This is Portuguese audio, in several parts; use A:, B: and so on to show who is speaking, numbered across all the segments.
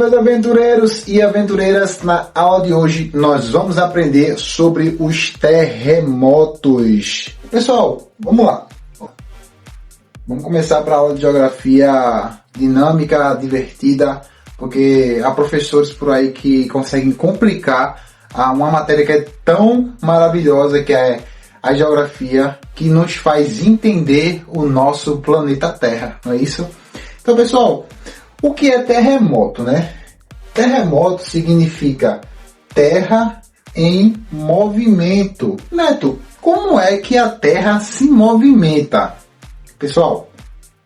A: meus aventureiros e aventureiras, na aula de hoje nós vamos aprender sobre os terremotos. Pessoal, vamos lá. Vamos começar para a aula de geografia dinâmica, divertida, porque há professores por aí que conseguem complicar uma matéria que é tão maravilhosa, que é a geografia, que nos faz entender o nosso planeta Terra, não é isso? Então, pessoal, o que é terremoto, né? Terremoto significa terra em movimento. Neto, como é que a Terra se movimenta? Pessoal,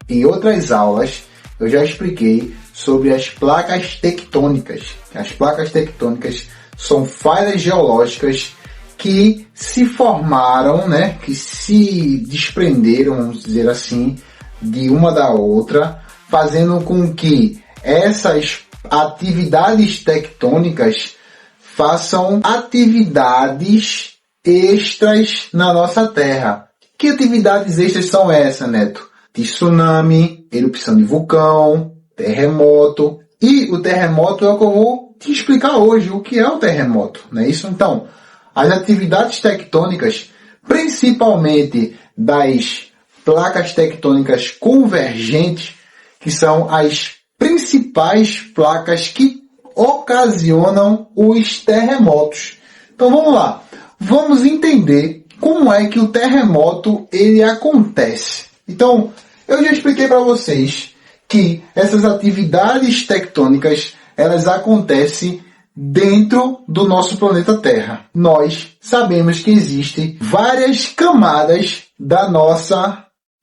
A: em outras aulas eu já expliquei sobre as placas tectônicas. As placas tectônicas são falhas geológicas que se formaram, né, que se desprenderam, vamos dizer assim, de uma da outra, fazendo com que essas atividades tectônicas façam atividades extras na nossa Terra. Que atividades extras são essas, Neto? Tsunami, erupção de vulcão, terremoto. E o terremoto é o que eu vou te explicar hoje, o que é o terremoto, não é isso? Então, as atividades tectônicas, principalmente das placas tectônicas convergentes, que são as principais placas que ocasionam os terremotos. Então vamos lá, vamos entender como é que o terremoto ele acontece. Então, eu já expliquei para vocês que essas atividades tectônicas, elas acontecem dentro do nosso planeta Terra. Nós sabemos que existem várias camadas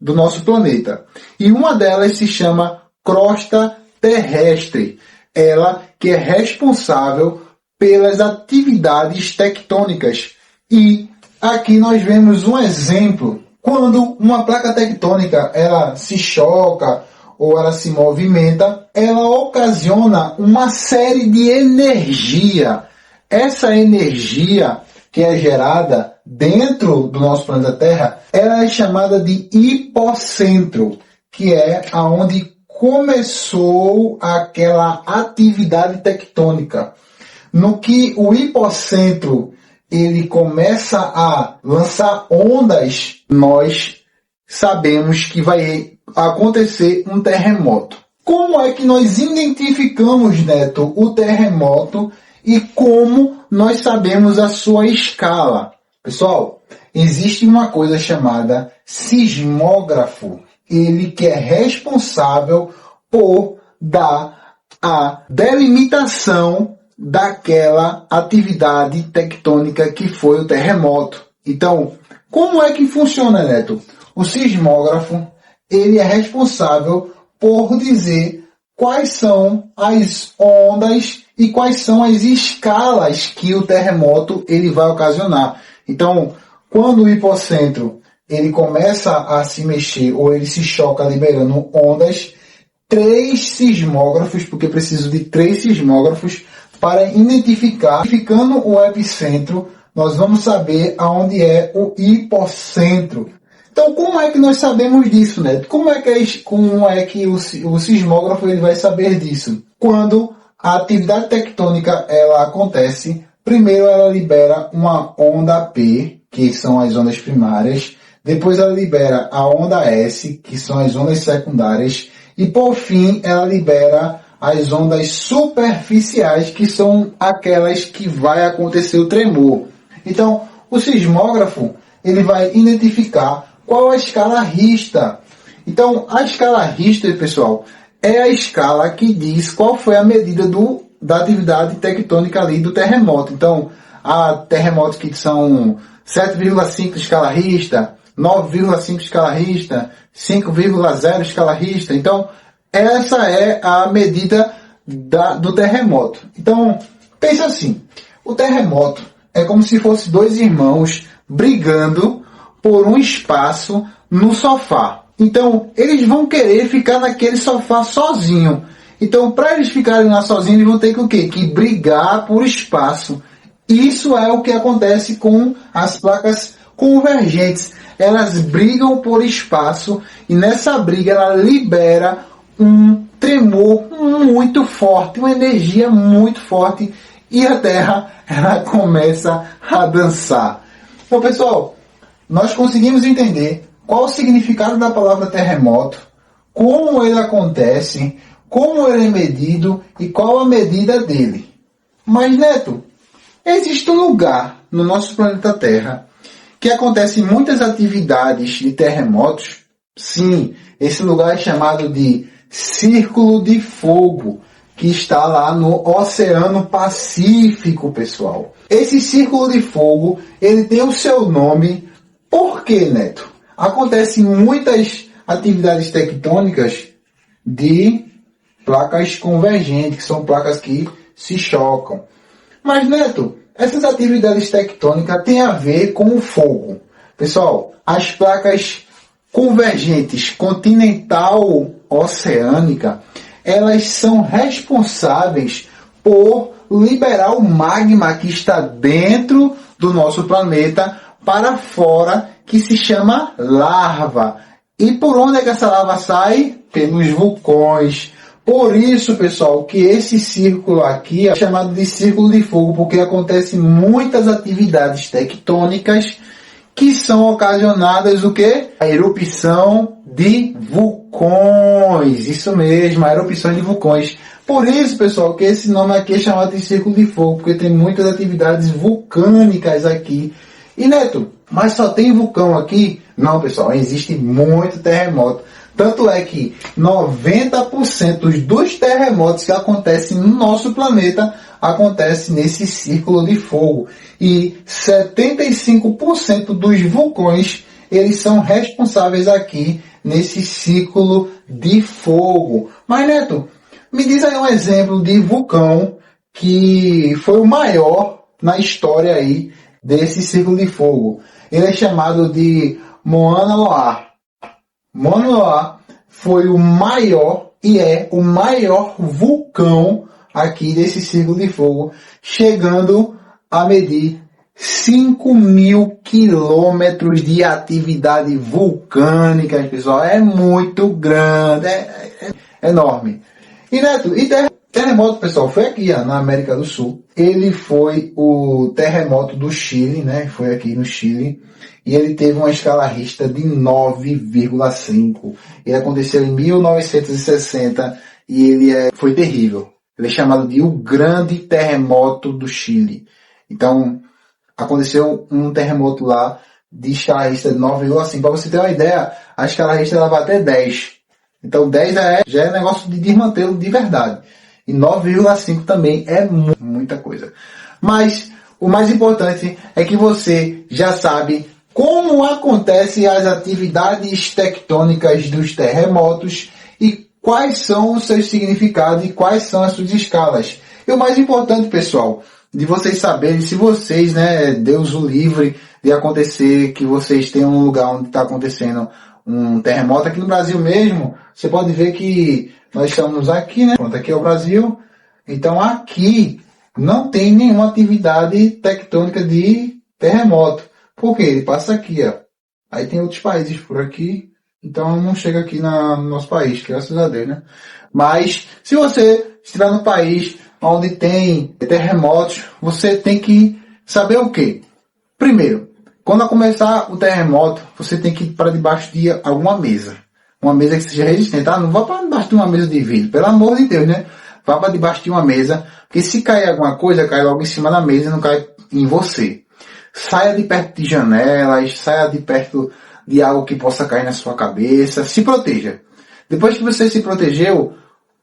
A: do nosso planeta. E uma delas se chama crosta terrestre. Ela que é responsável pelas atividades tectônicas. E aqui nós vemos um exemplo. Quando uma placa tectônica ela se choca ou ela se movimenta, ela ocasiona uma série de energia. Essa energia que é gerada dentro do nosso planeta Terra, ela é chamada de hipocentro, que é aonde começou aquela atividade tectônica. No que o hipocentro ele começa a lançar ondas, nós sabemos que vai acontecer um terremoto. Como é que nós identificamos, Neto, o terremoto e como nós sabemos a sua escala? Pessoal, existe uma coisa chamada sismógrafo. Ele que é responsável por dar a delimitação daquela atividade tectônica que foi o terremoto. Então, como é que funciona, Neto? O sismógrafo ele é responsável por dizer quais são as ondas e quais são as escalas que o terremoto ele vai ocasionar. Então, quando o hipocentro ele começa a se mexer ou ele se choca liberando ondas, 3 sismógrafos, porque preciso de 3 sismógrafos para identificar. Identificando o epicentro, nós vamos saber aonde é o hipocentro. Então, como é que nós sabemos disso, né? Como é que o sismógrafo ele vai saber disso? Quando a atividade tectônica ela acontece, primeiro ela libera uma onda P, que são as ondas primárias, depois ela libera a onda S, que são as ondas secundárias, e por fim ela libera as ondas superficiais, que são aquelas que vai acontecer o tremor. Então, o sismógrafo ele vai identificar qual a escala Richter. Então, a escala Richter, pessoal, é a escala que diz qual foi a medida da atividade tectônica ali do terremoto. Então, há terremotos que são 7,5 escala Richter, 9,5 escala Richter, 5,0 escala Richter. Então, essa é a medida do terremoto. Então, pensa assim, o terremoto é como se fosse 2 irmãos brigando por um espaço no sofá. Então, eles vão querer ficar naquele sofá sozinho. Então, para eles ficarem lá sozinhos, eles vão ter que o quê? Que brigar por espaço. Isso é o que acontece com as placas convergentes. Elas brigam por espaço e nessa briga ela libera um tremor muito forte, uma energia muito forte, e a Terra ela começa a dançar. Então, pessoal, nós conseguimos entender qual o significado da palavra terremoto, como ele acontece, como ele é medido e qual a medida dele. Mas, Neto, existe um lugar no nosso planeta Terra que acontecem muitas atividades de terremotos. Sim, esse lugar é chamado de Círculo de Fogo, que está lá no Oceano Pacífico, pessoal. Esse Círculo de Fogo, ele tem o seu nome. Por quê, Neto? Acontecem muitas atividades tectônicas de placas convergentes, que são placas que se chocam. Mas, Neto, essas atividades tectônicas têm a ver com o fogo. Pessoal, as placas convergentes continental oceânica, elas são responsáveis por liberar o magma que está dentro do nosso planeta para fora, que se chama lava. E por onde é que essa lava sai? Pelos vulcões. Por isso, pessoal, que esse círculo aqui é chamado de Círculo de Fogo, porque acontecem muitas atividades tectônicas que são ocasionadas o quê? A erupção de vulcões. Isso mesmo, a erupção de vulcões. Por isso, pessoal, que esse nome aqui é chamado de Círculo de Fogo, porque tem muitas atividades vulcânicas aqui. E, Neto, mas só tem vulcão aqui? Não, pessoal, existe muito terremoto. Tanto é que 90% dos terremotos que acontecem no nosso planeta acontecem nesse círculo de fogo. E 75% dos vulcões, eles são responsáveis aqui nesse círculo de fogo. Mas, Neto, me diz aí um exemplo de vulcão que foi o maior na história aí desse círculo de fogo. Ele é chamado de Mauna Loa. Mauna Loa foi o maior e é o maior vulcão aqui desse círculo de fogo, chegando a medir 5.000 quilômetros de atividade vulcânica, pessoal. É muito grande, é enorme. E, Neto, terremoto, pessoal, foi aqui na América do Sul. Ele foi o terremoto do Chile, né? Foi aqui no Chile. E ele teve uma escala Richter de 9,5. Ele aconteceu em 1960 e ele foi terrível. Ele é chamado de o Grande Terremoto do Chile. Então, aconteceu um terremoto lá de escala Richter de 9,5. Para você ter uma ideia, a escala Richter ela vai até 10. Então 10 já é negócio de desmantelo de verdade. E 9,5 também é muita coisa. Mas o mais importante é que você já sabe como acontecem as atividades tectônicas dos terremotos e quais são os seus significados e quais são as suas escalas. E o mais importante, pessoal, de vocês saberem, se vocês, né, Deus o livre de acontecer, que vocês tenham um lugar onde está acontecendo um terremoto, aqui no Brasil mesmo, você pode ver que nós estamos aqui, né? Pronto, aqui é o Brasil. Então aqui não tem nenhuma atividade tectônica de terremoto. Por quê? Ele passa aqui, ó. Aí tem outros países por aqui. Então não chega aqui no nosso país, graças a Deus, né? Mas se você estiver no país onde tem terremotos, você tem que saber o quê? Primeiro, quando começar o terremoto, você tem que ir para debaixo de alguma mesa. Uma mesa que seja resistente. Ah, não vá para debaixo de uma mesa de vidro. Pelo amor de Deus, né? Vá para debaixo de uma mesa. Porque se cair alguma coisa, cai logo em cima da mesa e não cai em você. Saia de perto de janelas. Saia de perto de algo que possa cair na sua cabeça. Se proteja. Depois que você se protegeu,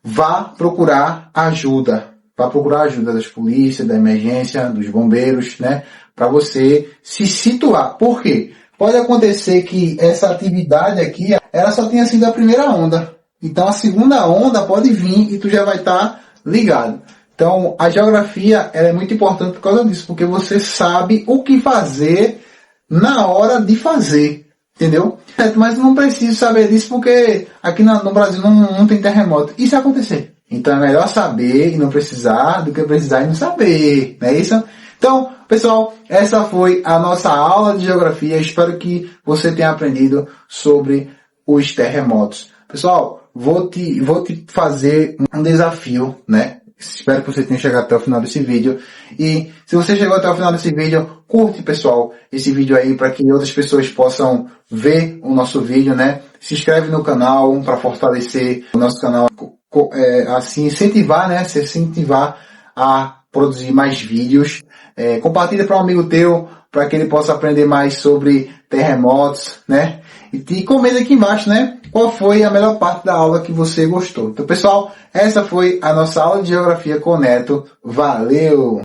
A: vá procurar ajuda. Vá procurar ajuda das polícias, da emergência, dos bombeiros, né? Para você se situar. Por quê? Pode acontecer que essa atividade aqui, ela só tenha sido a primeira onda. Então a segunda onda pode vir e tu já vai estar ligado. Então a geografia ela é muito importante por causa disso, porque você sabe o que fazer na hora de fazer. Entendeu? Mas não preciso saber disso porque aqui no Brasil não tem terremoto. E se acontecer? Então é melhor saber e não precisar do que precisar e não saber. Não é isso? Então, pessoal, essa foi a nossa aula de geografia. Espero que você tenha aprendido sobre os terremotos. Pessoal, vou te fazer um desafio, né? Espero que você tenha chegado até o final desse vídeo. E se você chegou até o final desse vídeo, curte, pessoal, esse vídeo aí para que outras pessoas possam ver o nosso vídeo, né? Se inscreve no canal para fortalecer o nosso canal, assim, incentivar, né? Se incentivar a produzir mais vídeos. Compartilha para um amigo teu, para que ele possa aprender mais sobre terremotos, né? E comenta aqui embaixo, né? Qual foi a melhor parte da aula que você gostou. Então, pessoal, essa foi a nossa aula de Geografia com o Neto. Valeu!